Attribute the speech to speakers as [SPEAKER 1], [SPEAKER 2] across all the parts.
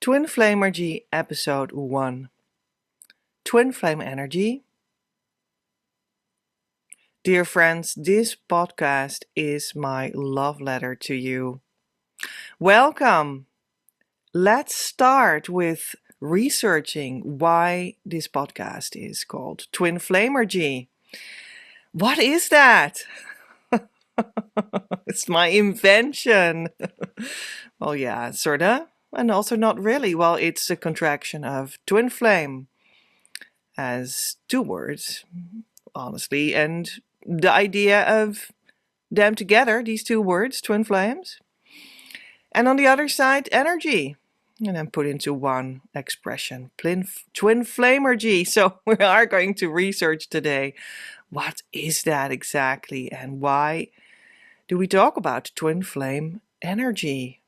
[SPEAKER 1] TwinFlamergy Episode 1. Twin Flame Energy. Dear friends, this podcast is my love letter to you. Welcome! Let's start with researching why this podcast is called TwinFlamergy. What is that? It's my invention. Well, yeah, sorta, and also not really. Well, it's a contraction of twin flame as two words, honestly, and the idea of them together, these two words, twin flames, and on the other side, energy, and then put into one expression, twin flamergy. So we are going to research today, what is that exactly, and why do we talk about twin flame energy?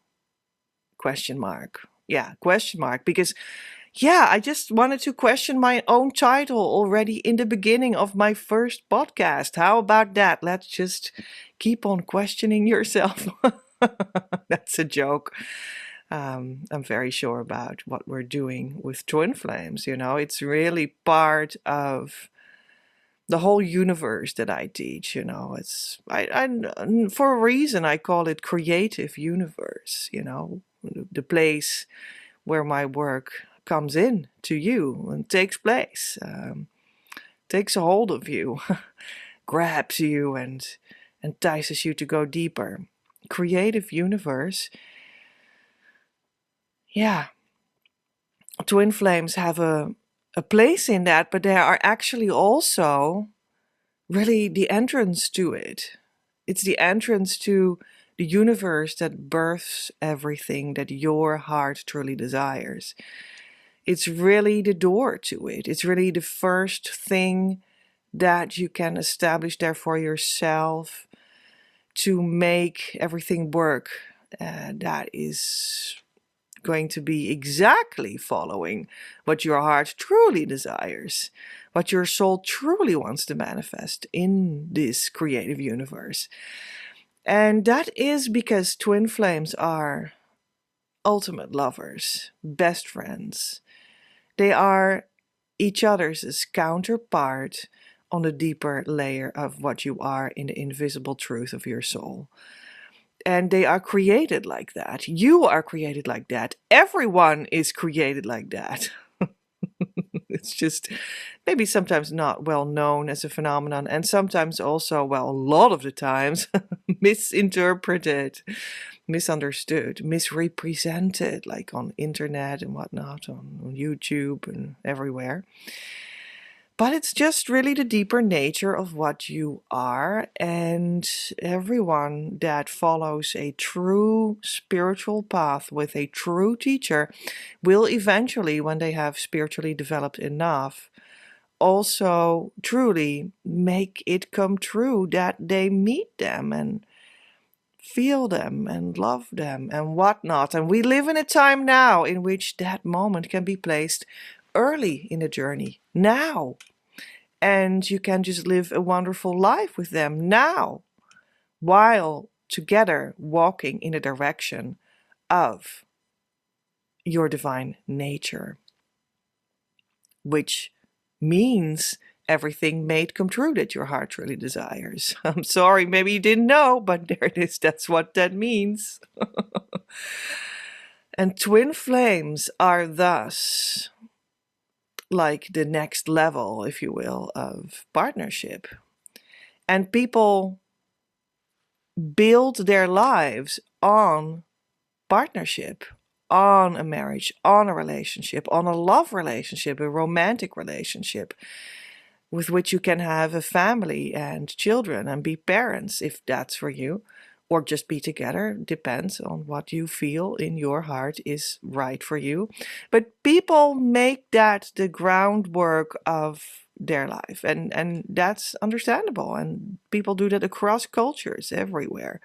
[SPEAKER 1] Question mark. Yeah, question mark, because I just wanted to question my own title already in the beginning of my first podcast. How about that? Let's just keep on questioning yourself. That's a joke. I'm very sure about what we're doing with twin flames. You know, it's really part of the whole universe that I teach. You know, it's for a reason I call it creative universe. You know, the place where my work comes in to you and takes place, takes a hold of you, grabs you and entices you to go deeper. Creative universe. Yeah. Twin flames have a place in that, but they are actually also really the entrance to it. It's the entrance to the universe that births everything that your heart truly desires. It's really the door to it. It's really the first thing that you can establish there for yourself to make everything work. That is going to be exactly following what your heart truly desires, what your soul truly wants to manifest in this creative universe. And that is because twin flames are ultimate lovers, best friends. They are each other's counterpart on the deeper layer of what you are in the invisible truth of your soul. And they are created like that. You are created like that. Everyone is created like that. It's just maybe sometimes not well known as a phenomenon, and sometimes also, well, a lot of the times, misinterpreted, misunderstood, misrepresented, like on internet and whatnot, on YouTube and everywhere. But it's just really the deeper nature of what you are, and everyone that follows a true spiritual path with a true teacher will eventually, when they have spiritually developed enough, also truly make it come true that they meet them and feel them and love them and whatnot. And we live in a time now in which that moment can be placed early in the journey, now. And you can just live a wonderful life with them now, while together walking in the direction of your divine nature, which means everything made come true that your heart really desires. I'm sorry, maybe you didn't know, but there it is. That's what that means. And twin flames are thus like the next level, if you will, of partnership. And people build their lives on partnership, on a marriage, on a relationship, on a love relationship, a romantic relationship with which you can have a family and children and be parents if that's for you, or just be together. Depends on what you feel in your heart is right for you. But people make that the groundwork of their life, and that's understandable, and people do that across cultures everywhere.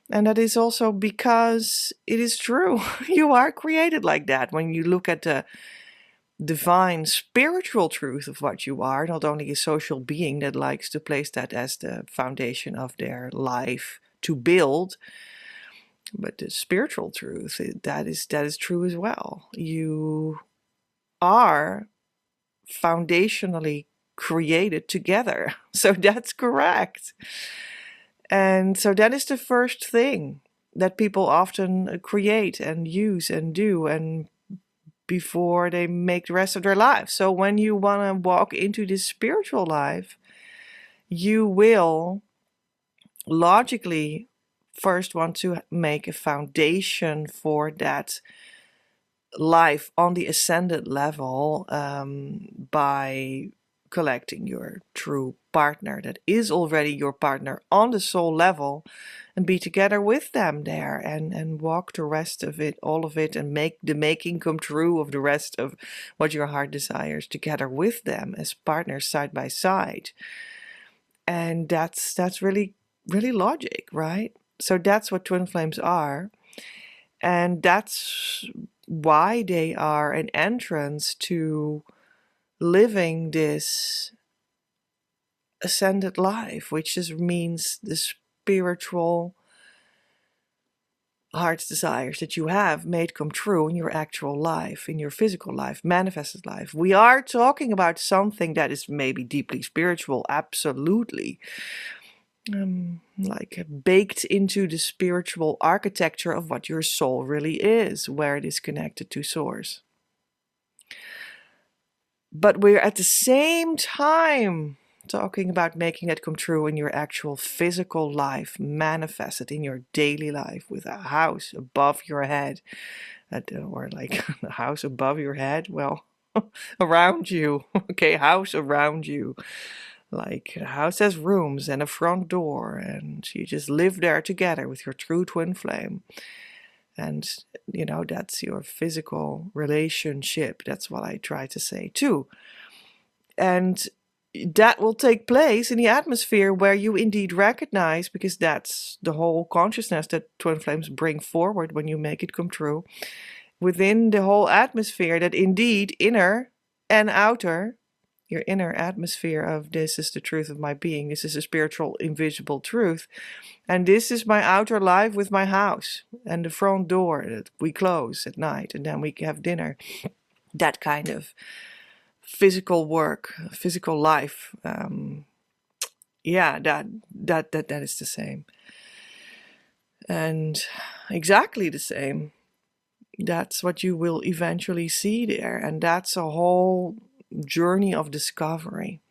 [SPEAKER 1] And that is also because it is true. You are created like that. When you look at the divine spiritual truth of what you are, not only a social being that likes to place that as the foundation of their life to build, But the spiritual truth, that is true as well. You are foundationally created together. So that's correct. And so that is the first thing that people often create and use and do, and before they make the rest of their life. So when you want to walk into this spiritual life, you will logically first want to make a foundation for that life on the ascended level, by collecting your true partner that is already your partner on the soul level, and be together with them there, and walk the rest of it, all of it, and make the making come true of the rest of what your heart desires together with them as partners side by side. And that's really, really logic, right? So that's what twin flames are. And that's why they are an entrance to living this ascended life, which just means the spiritual heart's desires that you have made come true in your actual life, in your physical life, manifested life. We are talking about something that is maybe deeply spiritual, absolutely. Like baked into the spiritual architecture of what your soul really is, where it is connected to source. But we're at the same time talking about making that come true in your actual physical life, manifested in your daily life, with a house above your head, or like a house above your head, well, around you, okay, house around you. Like a house has rooms and a front door, and you just live there together with your true twin flame. And, that's your physical relationship. That's what I try to say too. And that will take place in the atmosphere where you indeed recognize, because that's the whole consciousness that twin flames bring forward when you make it come true, within the whole atmosphere, that indeed inner and outer, your inner atmosphere of this is the truth of my being, this is a spiritual invisible truth, and this is my outer life with my house and the front door that we close at night and then we have dinner. That kind of physical work, physical life, that is the same, and exactly the same. That's what you will eventually see there, and that's a whole journey of discovery.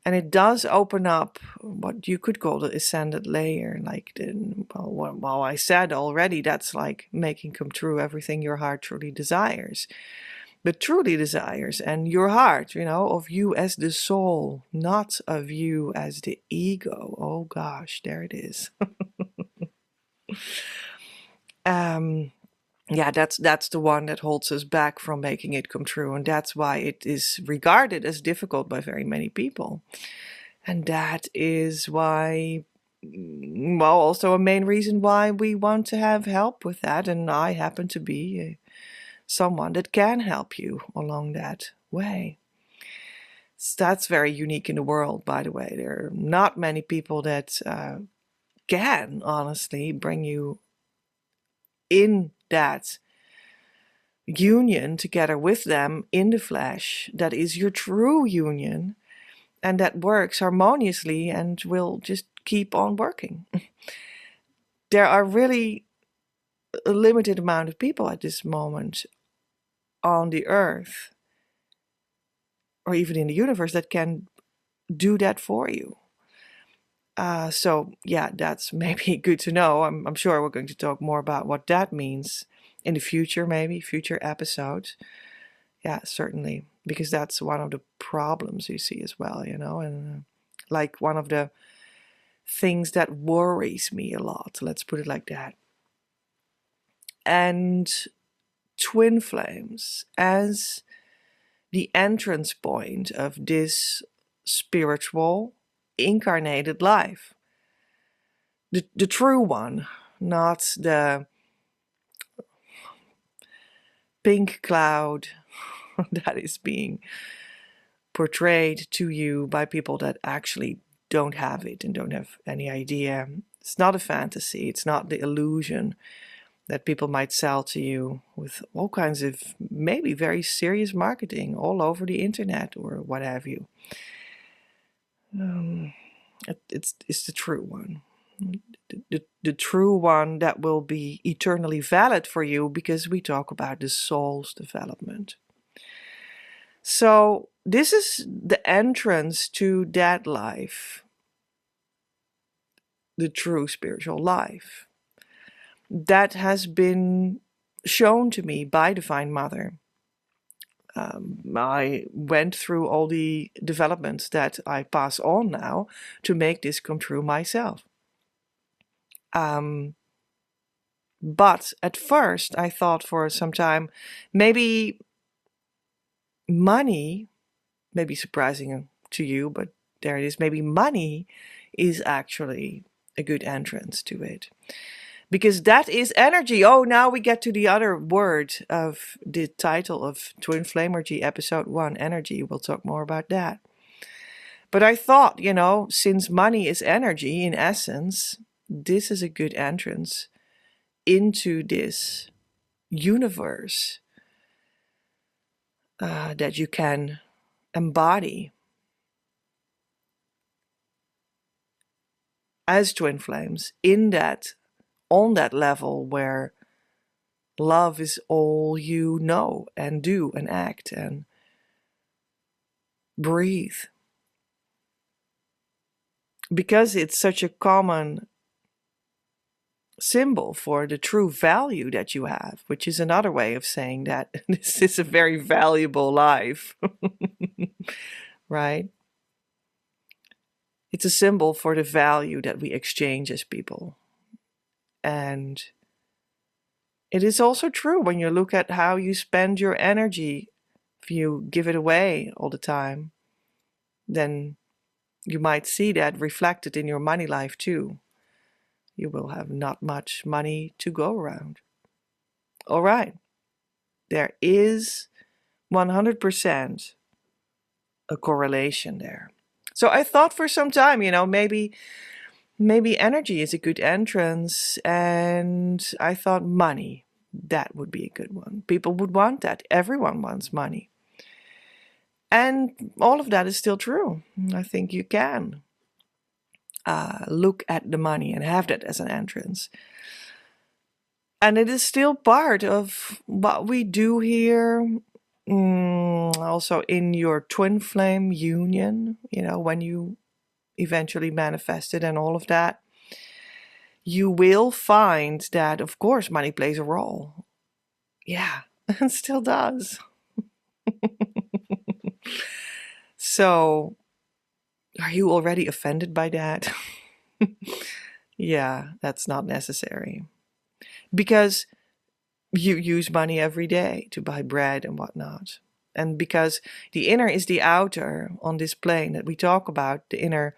[SPEAKER 1] And it does open up what you could call the ascended layer. Like, well, I said already, that's like making come true everything your heart truly desires. But truly desires, and your heart, of you as the soul, not of you as the ego. Oh gosh, there it is. That's the one that holds us back from making it come true, and that's why it is regarded as difficult by very many people. And that is why, well, also a main reason why we want to have help with that, and I happen to be someone that can help you along that way. So that's very unique in the world, by the way. There are not many people that can honestly bring you in that union together with them in the flesh. That is your true union, and that works harmoniously and will just keep on working. There are really a limited amount of people at this moment on the earth, or even in the universe, that can do that for you. So that's maybe good to know. I'm sure we're going to talk more about what that means in the future, maybe future episodes. Yeah, certainly, because that's one of the problems you see as well, and like one of the things that worries me a lot. Let's put it like that. And twin flames as the entrance point of this spiritual incarnated life, the true one, not the pink cloud that is being portrayed to you by people that actually don't have it and don't have any idea It's not a fantasy. It's not the illusion that people might sell to you with all kinds of maybe very serious marketing all over the internet or what have you. It's the true one. The true one that will be eternally valid for you, because we talk about the soul's development. So this is the entrance to that life, the true spiritual life, that has been shown to me by Divine Mother. I went through all the developments that I pass on now to make this come true myself. But at first I thought for some time, maybe money, maybe surprising to you, but there it is, maybe money is actually a good entrance to it. Because that is energy. Oh, now we get to the other word of the title of TwinFlamergy episode 1, energy. We'll talk more about that. But I thought, since money is energy in essence, this is a good entrance into this universe that you can embody as twin flames on that level where love is all you know and do and act and breathe. Because it's such a common symbol for the true value that you have, which is another way of saying that this is a very valuable life, right? It's a symbol for the value that we exchange as people. And it is also true when you look at how you spend your energy. If you give it away all the time, then you might see that reflected in your money life too. You will have not much money to go around. All right. There is 100% a correlation there. So I thought for some time, maybe energy is a good entrance, and I thought money, that would be a good one. People would want that. Everyone wants money. And all of that is still true. I think you can look at the money and have that as an entrance. And it is still part of what we do here. Also in your twin flame union, when you eventually manifest it and all of that, you will find that, of course, money plays a role. Yeah, it still does. So, are you already offended by that? Yeah, that's not necessary. Because you use money every day to buy bread and whatnot. And because the inner is the outer on this plane that we talk about, the inner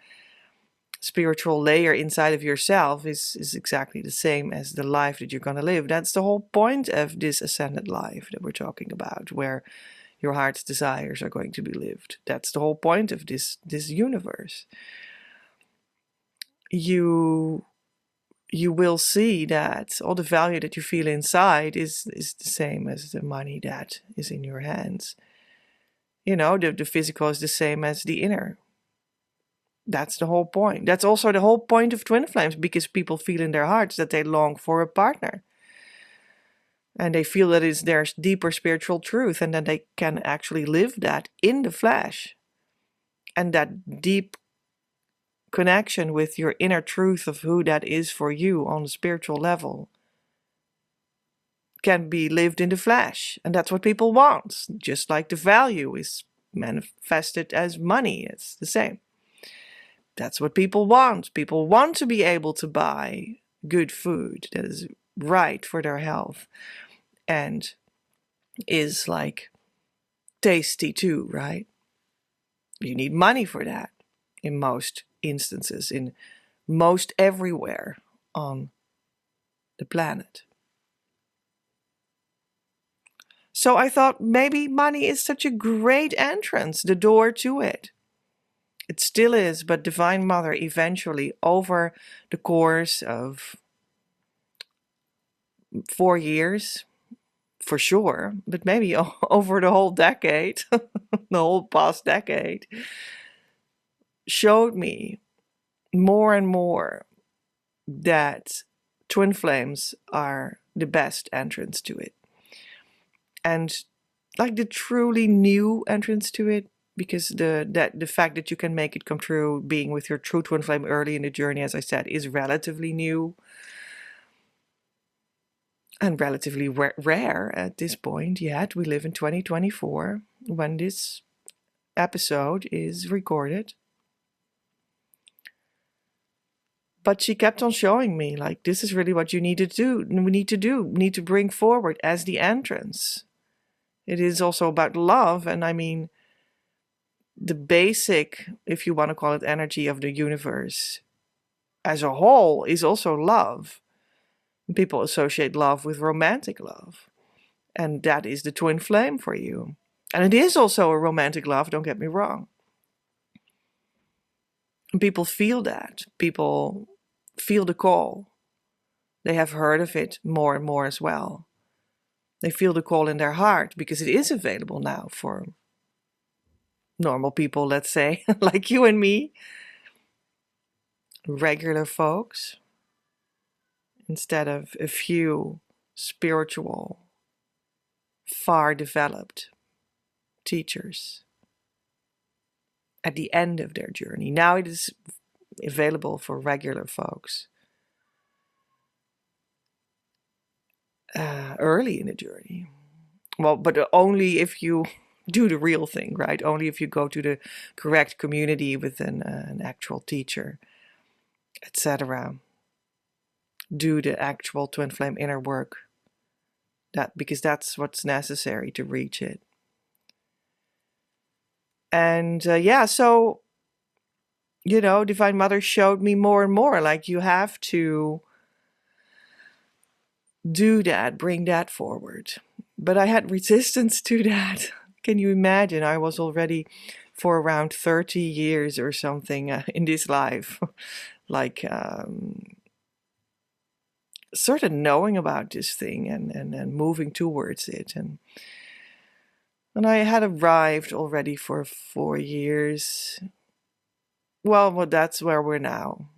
[SPEAKER 1] spiritual layer inside of yourself is exactly the same as the life that you're going to live. That's the whole point of this ascended life that we're talking about, where your heart's desires are going to be lived. That's the whole point of this universe. You will see that all the value that you feel inside is the same as the money that is in your hands. The physical is the same as the inner. That's the whole point. That's also the whole point of twin flames, because people feel in their hearts that they long for a partner. And they feel that it's their deeper spiritual truth, and that they can actually live that in the flesh. And that deep connection with your inner truth of who that is for you on a spiritual level can be lived in the flesh. And that's what people want. Just like the value is manifested as money, it's the same. That's what people want. People want to be able to buy good food that is right for their health and is like tasty too, right? You need money for that in most instances, in most everywhere on the planet. So I thought maybe money is such a great entrance, the door to it. It still is, but Divine Mother eventually, over the course of 4 years, for sure, but maybe over the whole decade, the whole past decade, showed me more and more that twin flames are the best entrance to it. And like the truly new entrance to it, because the fact that you can make it come true being with your true twin flame early in the journey, as I said, is relatively new and relatively rare at this point. Yet we live in 2024 when this episode is recorded. But she kept on showing me, like, this is really what you need to do. We need to bring forward as the entrance. It is also about love. And I mean, the basic, if you want to call it, energy of the universe as a whole is also love. People associate love with romantic love. And that is the twin flame for you. And it is also a romantic love, don't get me wrong. And people feel that. People feel the call. They have heard of it more and more as well. They feel the call in their heart because it is available now for normal people, let's say, like you and me, regular folks, instead of a few spiritual, far developed teachers at the end of their journey. Now it is available for regular folks early in the journey. Well, but only if you do the real thing, right? Only if you go to the correct community with an actual teacher, etc. Do the actual twin flame inner work, because that's what's necessary to reach it. And so, Divine Mother showed me more and more, like, you have to do that, bring that forward. But I had resistance to that. Can you imagine? I was already for around 30 years or something in this life, like sort of knowing about this thing and moving towards it. And I had arrived already for 4 years. Well, that's where we're now.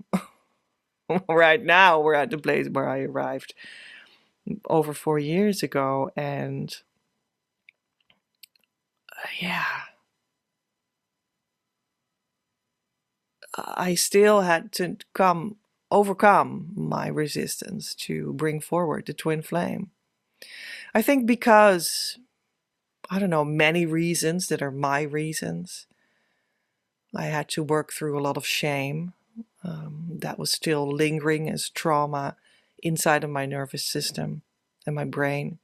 [SPEAKER 1] Right now, we're at the place where I arrived over 4 years ago. And I still had to overcome my resistance to bring forward the twin flame. I think because, I don't know, many reasons that are my reasons. I had to work through a lot of shame that was still lingering as trauma inside of my nervous system and my brain,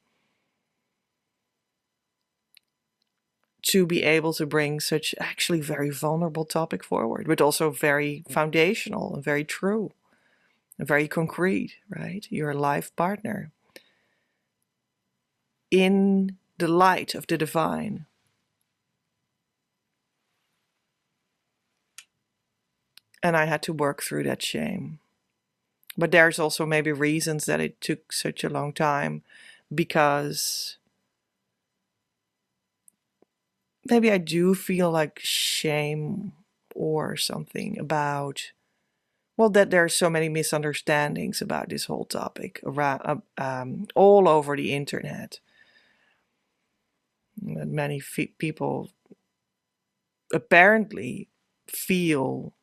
[SPEAKER 1] to be able to bring such actually very vulnerable topic forward, but also very foundational and very true and very concrete, right? Your life partner in the light of the divine. And I had to work through that shame. But there's also maybe reasons that it took such a long time, because maybe I do feel like shame or something about, well, that there are so many misunderstandings about this whole topic around, all over the internet. And many people apparently feel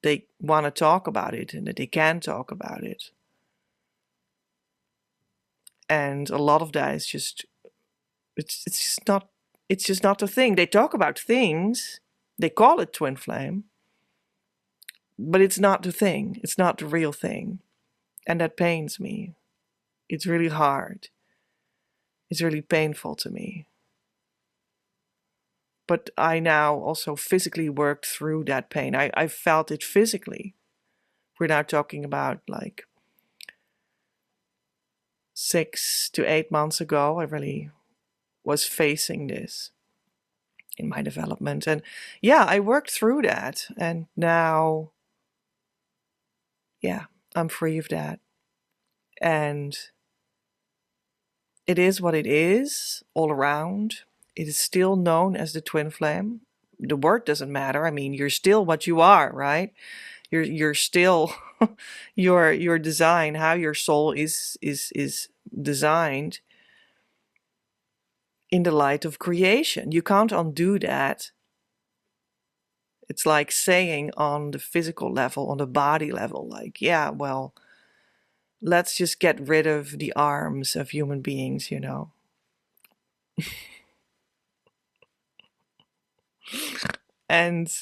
[SPEAKER 1] they want to talk about it and that they can talk about it. And a lot of that is just, it's just not the thing. They talk about things, they call it twin flame, but it's not the thing. It's not the real thing. And that pains me. It's really hard. It's really painful to me. But I now also physically worked through that pain. I felt it physically. We're now talking about like 6 to 8 months ago. I really was facing this. in my development. And yeah, I worked through that. And now, yeah, I'm free of that. And it is what it is all around. It is still known as the twin flame. The word doesn't matter. I mean, you're still what you are, right? You're still your design, how your soul is designed in the light of creation. You can't undo that. It's like saying on the physical level, on the body level, like, yeah, well, let's just get rid of the arms of human beings, you know. And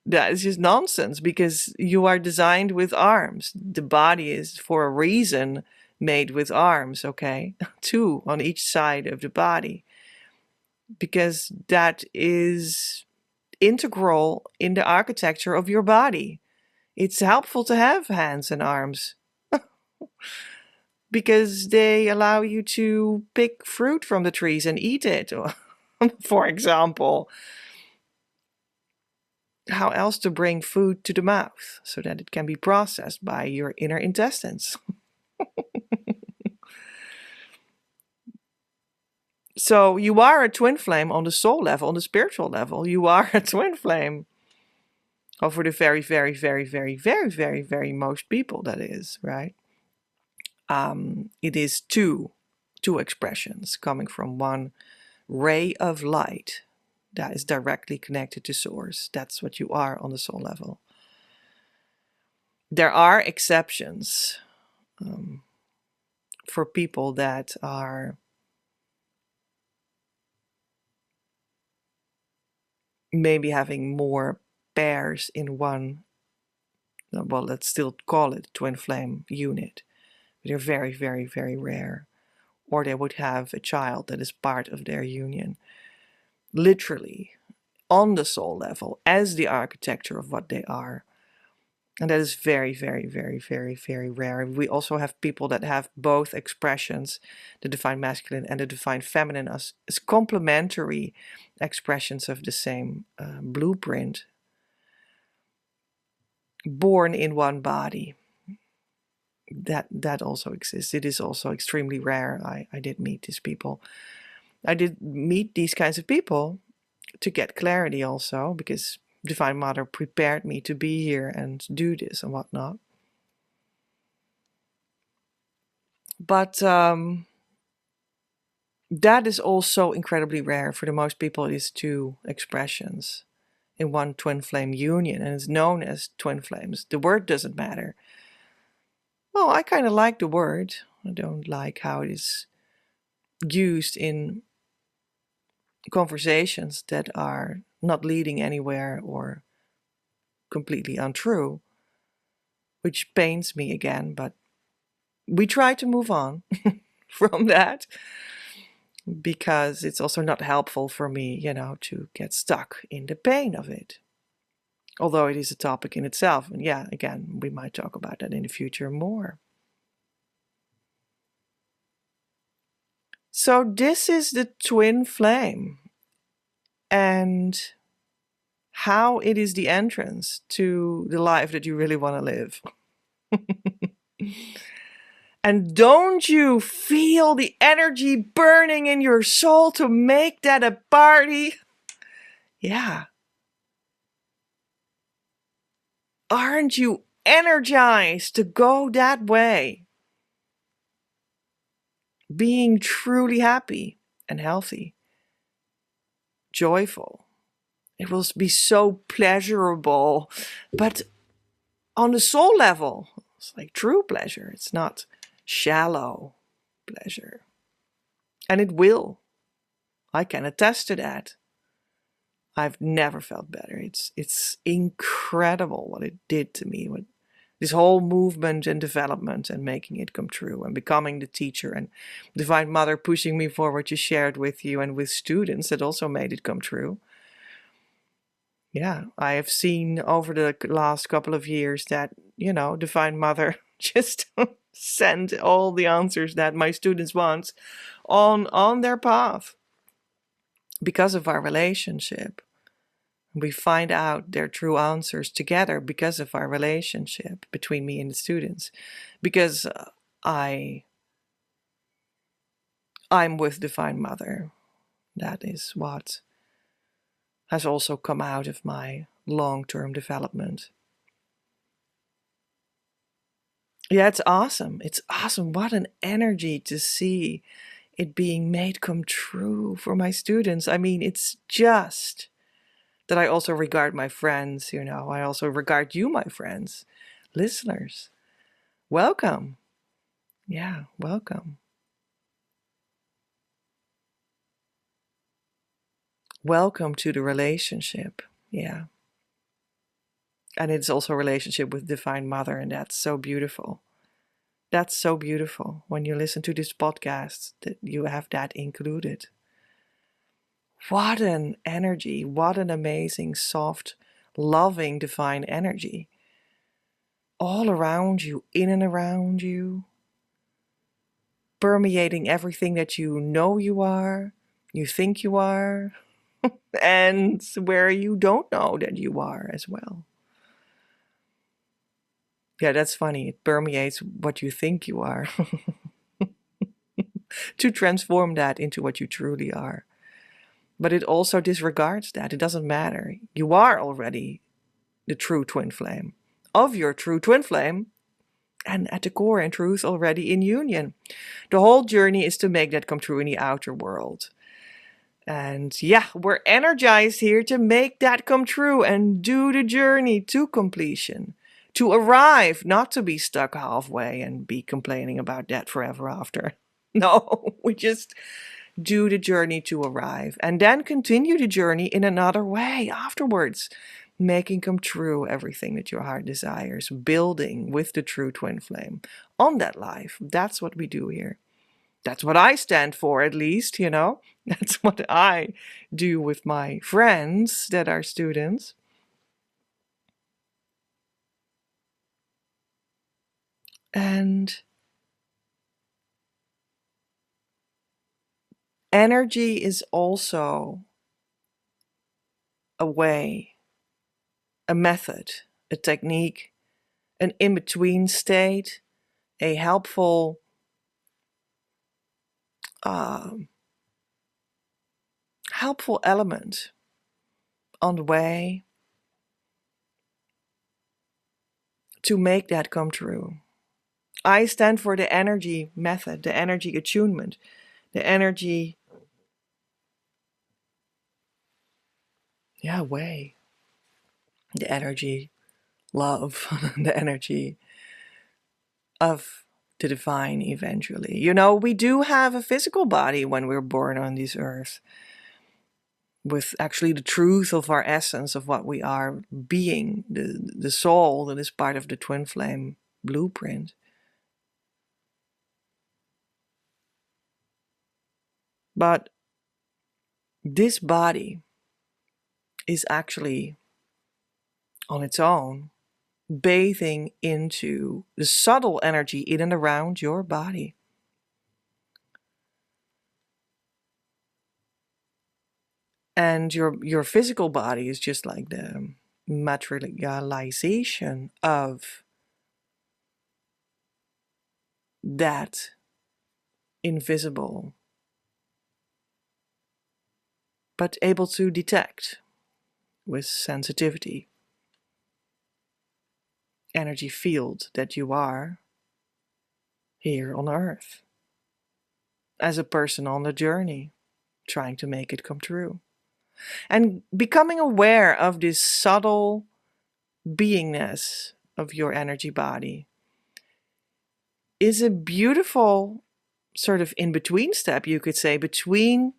[SPEAKER 1] that is just nonsense, because you are designed with arms. The body is, for a reason, made with arms, okay? Two on each side of the body, because that is integral in the architecture of your body. It's helpful to have hands and arms because they allow you to pick fruit from the trees and eat it, for example. How else to bring food to the mouth so that it can be processed by your inner intestines? So you are a twin flame on the soul level, on the spiritual level. You are a twin flame. Or for the very, very, very, very, very, very, very most people, that is, right? It is two expressions coming from one ray of light that is directly connected to source. That's what you are on the soul level. There are exceptions for people that are maybe having more pairs in one, well, let's still call it twin flame unit. They're very, very, very rare. Or they would have a child that is part of their union. Literally, on the soul level, as the architecture of what they are. And that is very, very, very, very, very rare. We also have people that have both expressions, the divine masculine and the divine feminine, as complementary expressions of the same blueprint, born in one body. That also exists. It is also extremely rare. I did meet these people. I did meet these kinds of people to get clarity also, because Divine Mother prepared me to be here and do this and whatnot. But that is also incredibly rare. For the most people, it is two expressions in one twin flame union, and it's known as twin flames. The word doesn't matter. Well, I kind of like the word. I don't like how it is used in conversations that are not leading anywhere or completely untrue, which pains me again, but we try to move on from that, because it's also not helpful for me, you know, to get stuck in the pain of it. Although it is a topic in itself. And yeah, again, we might talk about that in the future more. So this is the twin flame, and how it is the entrance to the life that you really want to live. And don't you feel the energy burning in your soul to make that a party? Yeah. Aren't you energized to go that way? Being truly happy and healthy, joyful. It will be so pleasurable, but on the soul level, it's like true pleasure. It's not shallow pleasure. And it will. I can attest to that. I've never felt better. It's incredible what it did to me, with this whole movement and development and making it come true and becoming the teacher, and Divine Mother pushing me forward to share it with you and with students that also made it come true. Yeah, I have seen over the last couple of years that, you know, Divine Mother just send all the answers that my students want on their path. because of our relationship. We find out their true answers together because of our relationship between me and the students. Because I'm with Divine Mother. That is what has also come out of my long-term development. Yeah, it's awesome. It's awesome. What an energy to see it being made come true for my students. I mean, it's just that I also regard my friends, I also regard you, my friends, listeners. Welcome. Yeah, welcome. Welcome to the relationship. Yeah. And it's also a relationship with Divine Mother, and that's so beautiful. That's so beautiful when you listen to this podcast that you have that included. What an energy. What an amazing, soft, loving, divine energy. All around you, in and around you, permeating everything that you know you are, you think you are, and where you don't know that you are as well. Yeah, that's funny. It permeates what you think you are to transform that into what you truly are. But it also disregards that. It doesn't matter. You are already the true twin flame of your true twin flame, and at the core, in truth, already in union. The whole journey is to make that come true in the outer world. And yeah, we're energized here to make that come true and do the journey to completion, to arrive, not to be stuck halfway and be complaining about that forever after. No, we just do the journey to arrive and then continue the journey in another way afterwards, making come true everything that your heart desires, building with the true twin flame on that life. That's what we do here. That's what I stand for, at least, That's what I do with my friends that are students. And energy is also a way, a method, a technique, an in-between state, a helpful helpful element on the way to make that come true. I stand for the energy method, the energy attunement, the energy way, the energy love, the energy of the divine eventually. We do have a physical body when we're born on this earth, with actually the truth of our essence, of what we are being, the soul that is part of the twin flame blueprint. But this body is actually on its own bathing into the subtle energy in and around your body. And your physical body is just like the materialization of that invisible, but able to detect with sensitivity, energy field that you are here on earth as a person on the journey, trying to make it come true. And becoming aware of this subtle beingness of your energy body is a beautiful sort of in-between step, you could say, between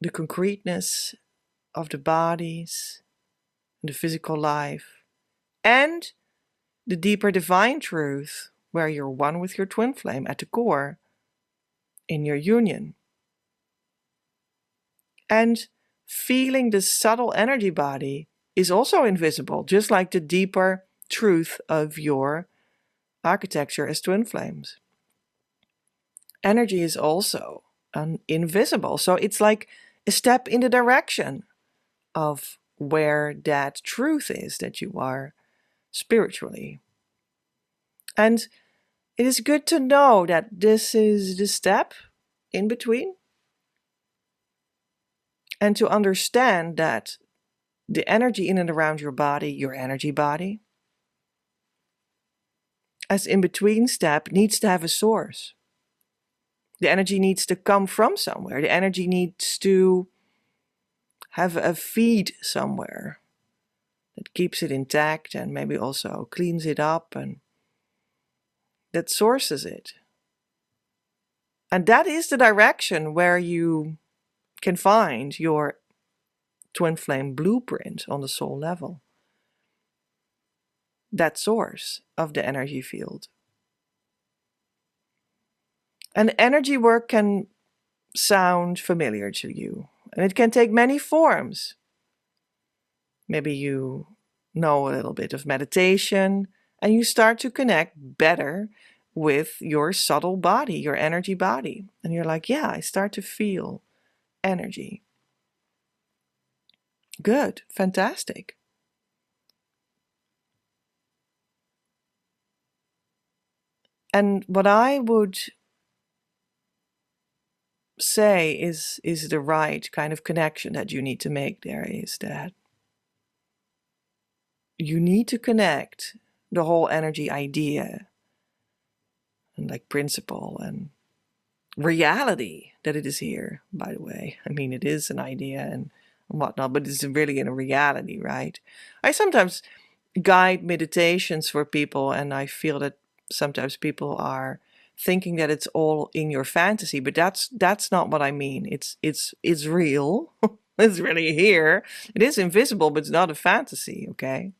[SPEAKER 1] the concreteness of the bodies, the physical life, and the deeper divine truth where you're one with your twin flame at the core in your union. And feeling the subtle energy body is also invisible, just like the deeper truth of your architecture as twin flames. Energy is also invisible. So it's like a step in the direction of where that truth is that you are spiritually. And it is good to know that this is the step in between, and to understand that the energy in and around your body, your energy body, as in between step, needs to have a source. The energy needs to come from somewhere. The energy needs to have a feed somewhere that keeps it intact and maybe also cleans it up and that sources it. And that is the direction where you can find your twin flame blueprint on the soul level. That source of the energy field. And energy work can sound familiar to you, and it can take many forms. Maybe you know a little bit of meditation, and you start to connect better with your subtle body, your energy body. And you're like, yeah, I start to feel energy. Good, fantastic. And what I would say is the right kind of connection that you need to make there is that you need to connect the whole energy idea and like principle and reality that it is here, by the way. I mean, it is an idea and whatnot, but it's really in a reality, right? I sometimes guide meditations for people, and I feel that sometimes people are thinking that it's all in your fantasy, but that's not what I mean. It's real. It's really here. It is invisible, but it's not a fantasy, okay?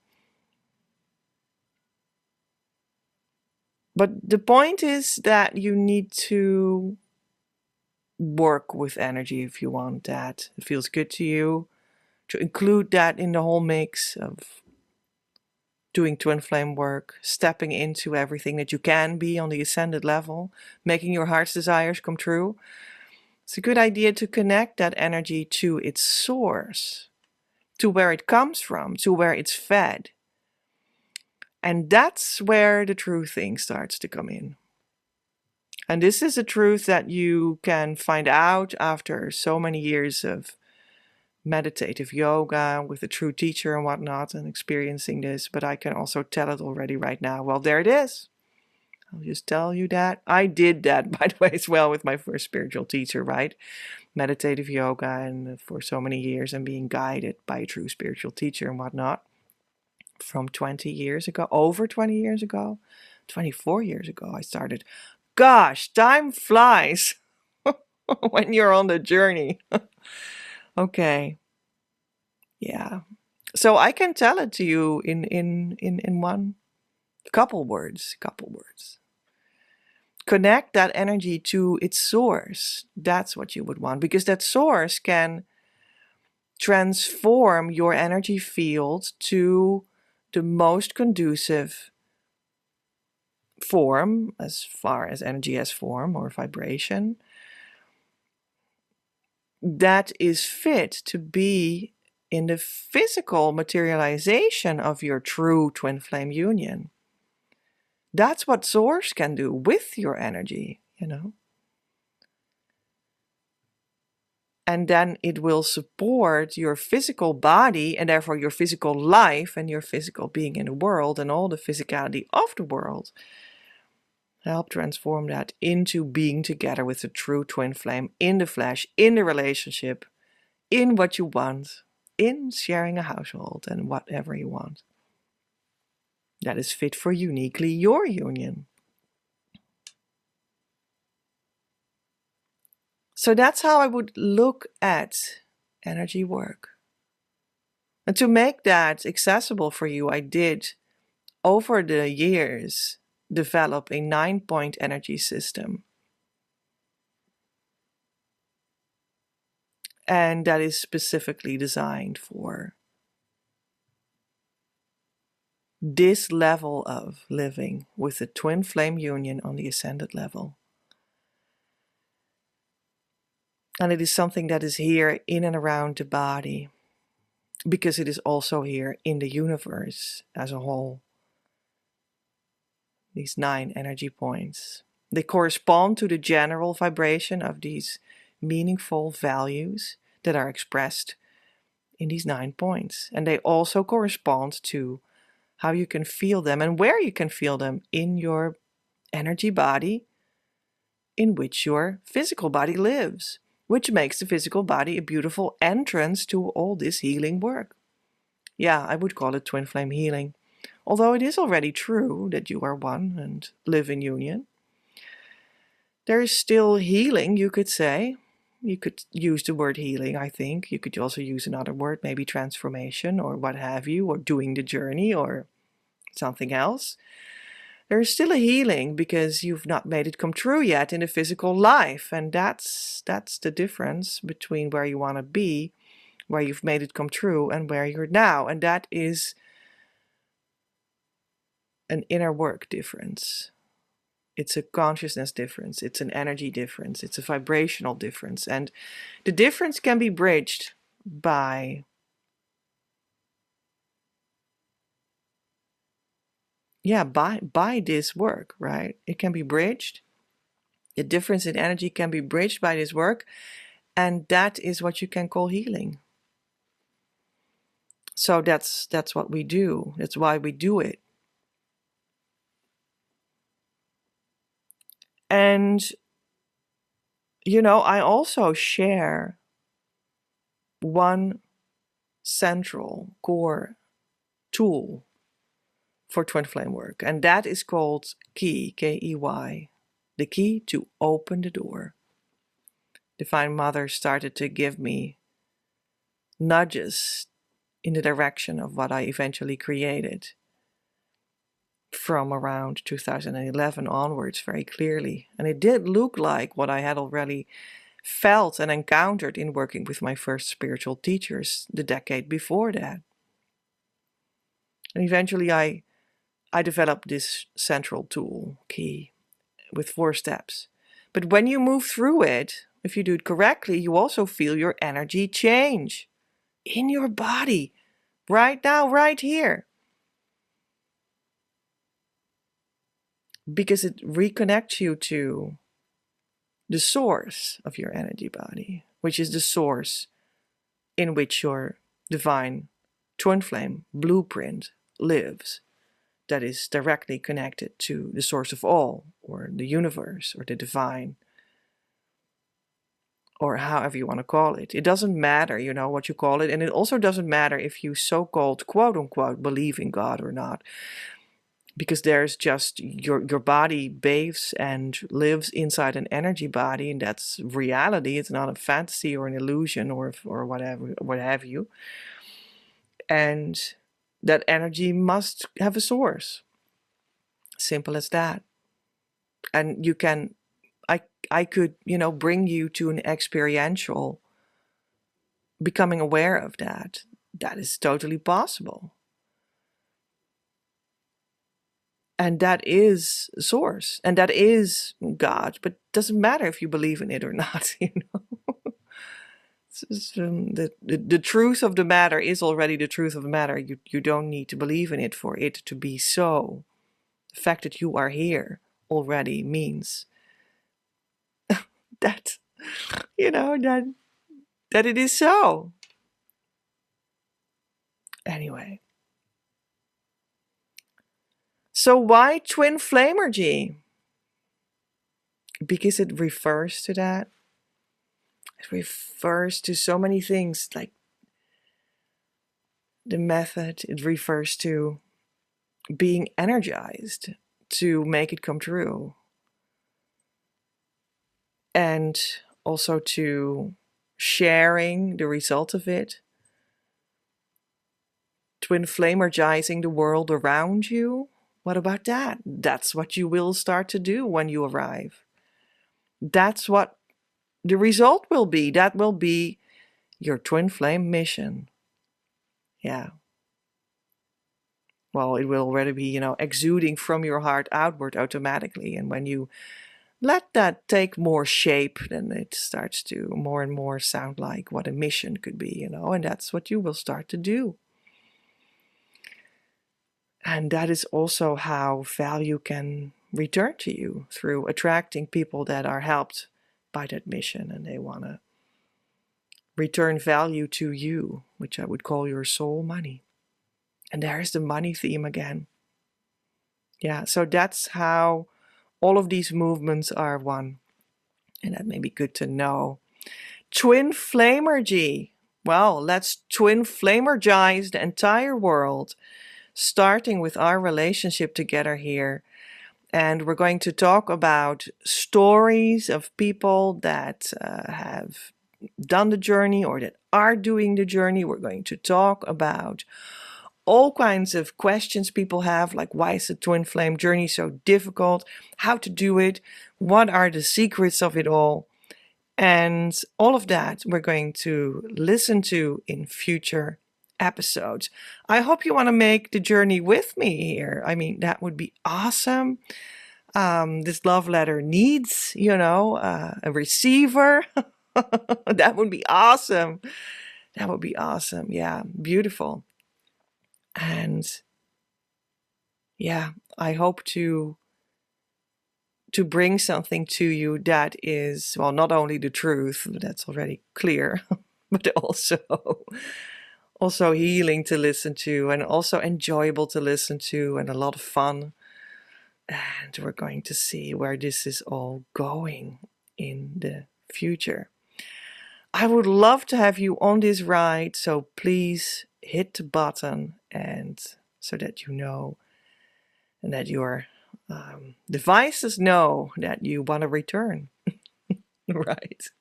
[SPEAKER 1] But the point is that you need to work with energy if you want that. It feels good to you to include that in the whole mix of doing twin flame work, stepping into everything that you can be on the ascended level, making your heart's desires come true. It's a good idea to connect that energy to its source, to where it comes from, to where it's fed. And that's where the true thing starts to come in. And this is a truth that you can find out after so many years of meditative yoga with a true teacher and whatnot and experiencing this, but I can also tell it already right now. Well, there it is. I'll just tell you that. I did that, by the way, as well with my first spiritual teacher, right? Meditative yoga and for so many years and being guided by a true spiritual teacher and whatnot from 20 years ago, over 20 years ago, 24 years ago, I started. Gosh, time flies when you're on the journey. Okay. Yeah. So I can tell it to you in one couple words. Connect that energy to its source. That's what you would want, because that source can transform your energy field to the most conducive form, as far as energy as form or vibration, that is fit to be in the physical materialization of your true twin flame union. That's what source can do with your energy, you know. And then it will support your physical body and therefore your physical life and your physical being in the world and all the physicality of the world. Help transform that into being together with the true twin flame in the flesh, in the relationship, in what you want, in sharing a household and whatever you want. That is fit for uniquely your union. So that's how I would look at energy work. And to make that accessible for you, I did, over the years, develop a 9-point energy system. And that is specifically designed for this level of living with the twin flame union on the ascended level. And it is something that is here in and around the body, because it is also here in the universe as a whole. These 9 energy points. They correspond to the general vibration of these meaningful values that are expressed in these 9 points. And they also correspond to how you can feel them and where you can feel them in your energy body, in which your physical body lives, which makes the physical body a beautiful entrance to all this healing work. Yeah, I would call it twin flame healing, although it is already true that you are one and live in union. There is still healing, you could say. You could use the word healing, I think. You could also use another word, maybe transformation or what have you, or doing the journey or something else. There is still a healing because you've not made it come true yet in the physical life. And that's the difference between where you want to be, where you've made it come true, and where you're now. And that is an inner work difference. It's a consciousness difference. It's an energy difference. It's a vibrational difference. And the difference can be bridged by this work, right? It can be bridged. The difference in energy can be bridged by this work. And that is what you can call healing. So that's what we do. That's why we do it. And, I also share one central core tool for twin flame work, and that is called key, K-E-Y, the key to open the door. Divine Mother started to give me nudges in the direction of what I eventually created from around 2011 onwards very clearly. And it did look like what I had already felt and encountered in working with my first spiritual teachers the decade before that. And eventually I developed this central tool, key, with 4 steps. But when you move through it, if you do it correctly, you also feel your energy change in your body, right now, right here. Because it reconnects you to the source of your energy body, which is the source in which your divine twin flame blueprint lives. That is directly connected to the source of all, or the universe, or the divine, or however you want to call it. It doesn't matter, what you call it. And it also doesn't matter if you so-called, quote unquote, believe in God or not. Because there's just your body bathes and lives inside an energy body, and that's reality. It's not a fantasy or an illusion or whatever, what have you. And that energy must have a source. Simple as that. And you can, I could, bring you to an experiential becoming aware of that. That is totally possible. And that is source, and that is God, but it doesn't matter if you believe in it or not, The truth of the matter is already the truth of the matter. You don't need to believe in it for it to be so. The fact that you are here already means that, that it is so. Anyway. So why TwinFlamergy? Because it refers to that. It refers to so many things, like the method. It refers to being energized to make it come true. And also to sharing the result of it. TwinFlamergizing the world around you. What about that? That's what you will start to do when you arrive. That's what the result will be. That will be your twin flame mission. Yeah. Well, it will already be, exuding from your heart outward automatically. And when you let that take more shape, then it starts to more and more sound like what a mission could be, and that's what you will start to do. And that is also how value can return to you, through attracting people that are helped by that mission and they want to return value to you, which I would call your soul money. And there's the money theme again. Yeah, so that's how all of these movements are one. And that may be good to know. TwinFlamergy. Well, let's TwinFlamergize the entire world, starting with our relationship together here. And we're going to talk about stories of people that have done the journey or that are doing the journey. We're going to talk about all kinds of questions people have, like why is the twin flame journey so difficult, how to do it, what are the secrets of it all, and all of that we're going to listen to in future episodes. I hope you want to make the journey with me here. I mean, that would be awesome. This love letter needs, a receiver. That would be awesome. That would be awesome. Yeah, beautiful. And yeah, I hope to bring something to you that is, well, not only the truth, but that's already clear, but also healing to listen to, and also enjoyable to listen to, and a lot of fun. And we're going to see where this is all going in the future. I would love to have you on this ride, so please hit the button, and so that you know, and that your devices know that you want to return. Right?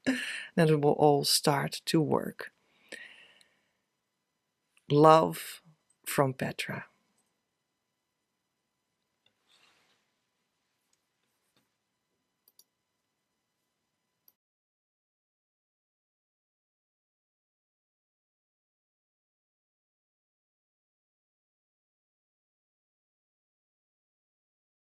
[SPEAKER 1] And it will all start to work. Love from Petra.